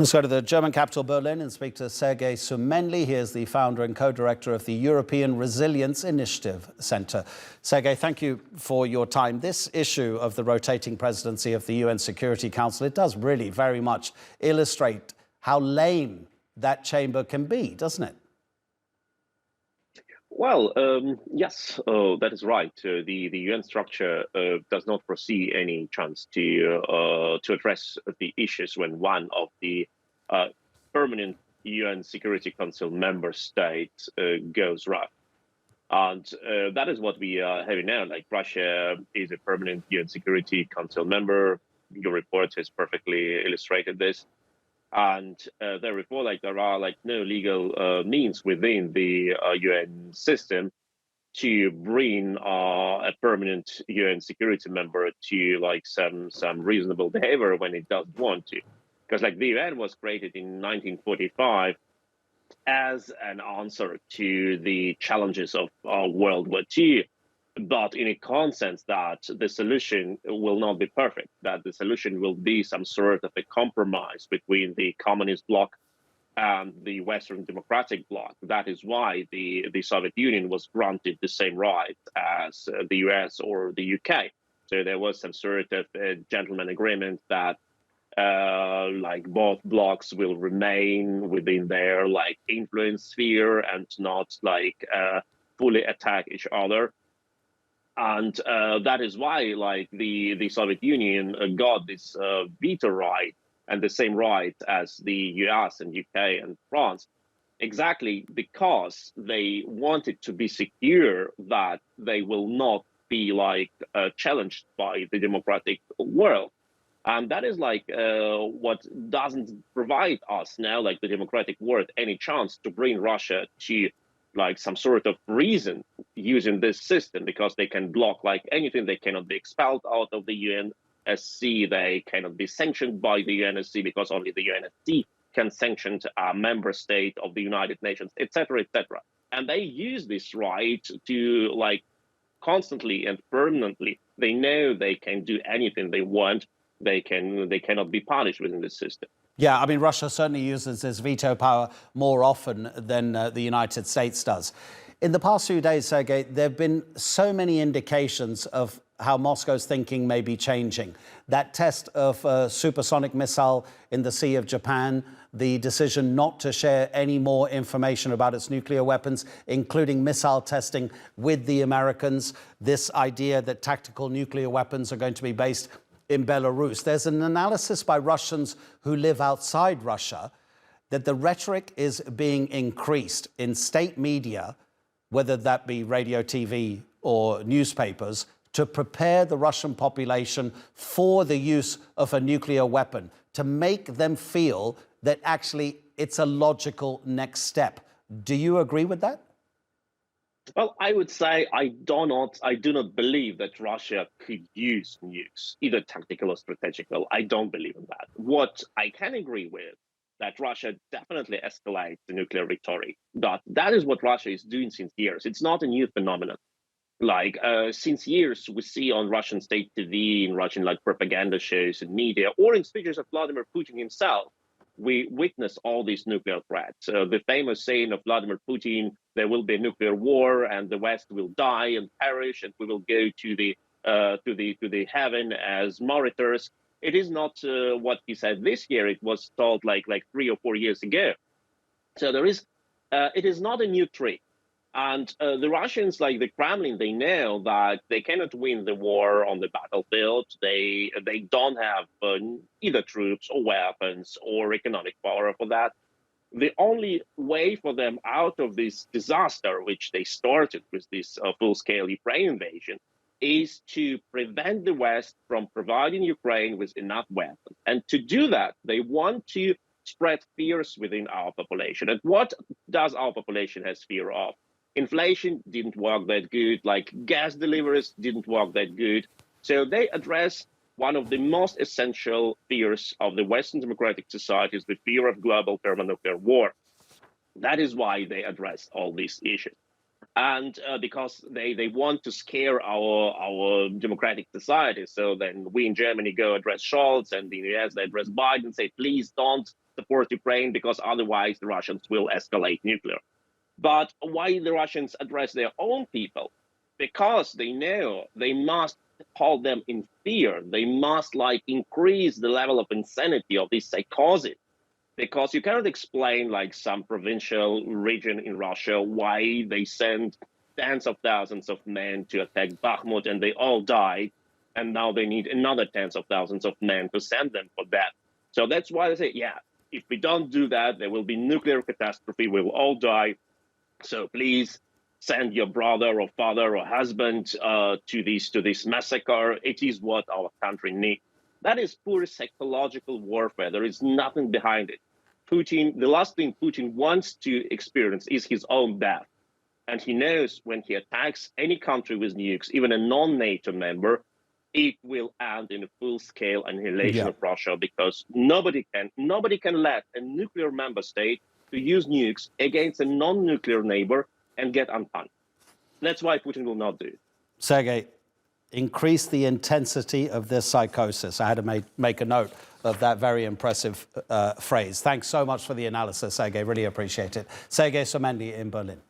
Let's go to the German capital, Berlin, and speak to Sergei Sumenli. He is the founder and co-director of the European Resilience Initiative Center. Sergei, thank you for your time. This issue of the rotating presidency of the UN Security Council, it does really very much illustrate how lame that chamber can be, doesn't it? Well, yes, that is right. The UN structure does not foresee any chance to address the issues when one of the permanent UN Security Council member states goes rough. And that is what we are having now. Like, Russia is a permanent UN Security Council member. Your report has perfectly illustrated this. And therefore, there are no legal means within the UN system to bring a permanent UN security member to some reasonable behavior when it doesn't want to, because the UN was created in 1945 as an answer to the challenges of World War II. But in a consensus that the solution will not be perfect, that the solution will be some sort of a compromise between the communist bloc and the Western democratic bloc. That is why the Soviet Union was granted the same right as the US or the UK. So there was some sort of a gentleman agreement that both blocs will remain within their influence sphere and not fully attack each other. And that is why the Soviet Union got this veto right, and the same right as the US and UK and France, exactly because they wanted to be secure that they will not be challenged by the democratic world. And that is what doesn't provide us now, the democratic world, any chance to bring Russia to some sort of reason using this system, because they can block anything. They cannot be expelled out of the UNSC. They cannot be sanctioned by the UNSC because only the UNSC can sanction a member state of the United Nations, etc., etc. And they use this right to constantly and permanently. They know they can do anything they want. They cannot be punished within the system. Yeah, I mean, Russia certainly uses its veto power more often than the United States does. In the past few days, Sergei, there have been so many indications of how Moscow's thinking may be changing. That test of a supersonic missile in the Sea of Japan, the decision not to share any more information about its nuclear weapons, including missile testing with the Americans, this idea that tactical nuclear weapons are going to be based in Belarus. There's an analysis by Russians who live outside Russia that the rhetoric is being increased in state media, whether that be radio, TV, or newspapers, to prepare the Russian population for the use of a nuclear weapon, to make them feel that actually it's a logical next step. Do you agree with that? Well, I would say I do not believe that Russia could use nukes, either tactical or strategical. I don't believe in that. What I can agree with, that Russia definitely escalates the nuclear rhetoric. That is what Russia is doing since years. It's not a new phenomenon. Since years, we see on Russian state TV, in Russian propaganda shows and media, or in speeches of Vladimir Putin himself, we witness all these nuclear threats. The famous saying of Vladimir Putin, there will be a nuclear war and the West will die and perish and we will go to the heaven as martyrs. It is not what he said this year. It was told like 3 or 4 years ago. So it is not a new trick. And the Russians, like the Kremlin, they know that they cannot win the war on the battlefield. They don't have either troops or weapons or economic power for that. The only way for them out of this disaster, which they started with this full-scale Ukraine invasion, is to prevent the West from providing Ukraine with enough weapons. And to do that, they want to spread fears within our population. And what does our population has fear of? Inflation didn't work that good, gas deliveries didn't work that good. So they address one of the most essential fears of the Western democratic societies, the fear of global thermonuclear war. That is why they address all these issues. And because they want to scare our democratic society. So then we in Germany go address Scholz, and in the US they address Biden, say, please don't support Ukraine because otherwise the Russians will escalate nuclear. But why the Russians address their own people? Because they know they must hold them in fear. They must increase the level of insanity of this psychosis. Because you cannot explain some provincial region in Russia why they send tens of thousands of men to attack Bakhmut and they all died. And now they need another tens of thousands of men to send them for that. So that's why they say, yeah, if we don't do that, there will be nuclear catastrophe. We will all die. So please send your brother or father or husband to this massacre. It is what our country needs. That is pure psychological warfare. There is nothing behind it. Putin, the last thing Putin wants to experience is his own death. And he knows when he attacks any country with nukes, even a non-NATO member, it will end in a full-scale annihilation of Russia, because nobody can let a nuclear member state to use nukes against a non-nuclear neighbor and get unpunished. That's why Putin will not do it. Sergei, increase the intensity of this psychosis. I had to make a note of that very impressive phrase. Thanks so much for the analysis, Sergei. Really appreciate it. Sergei Somendi in Berlin.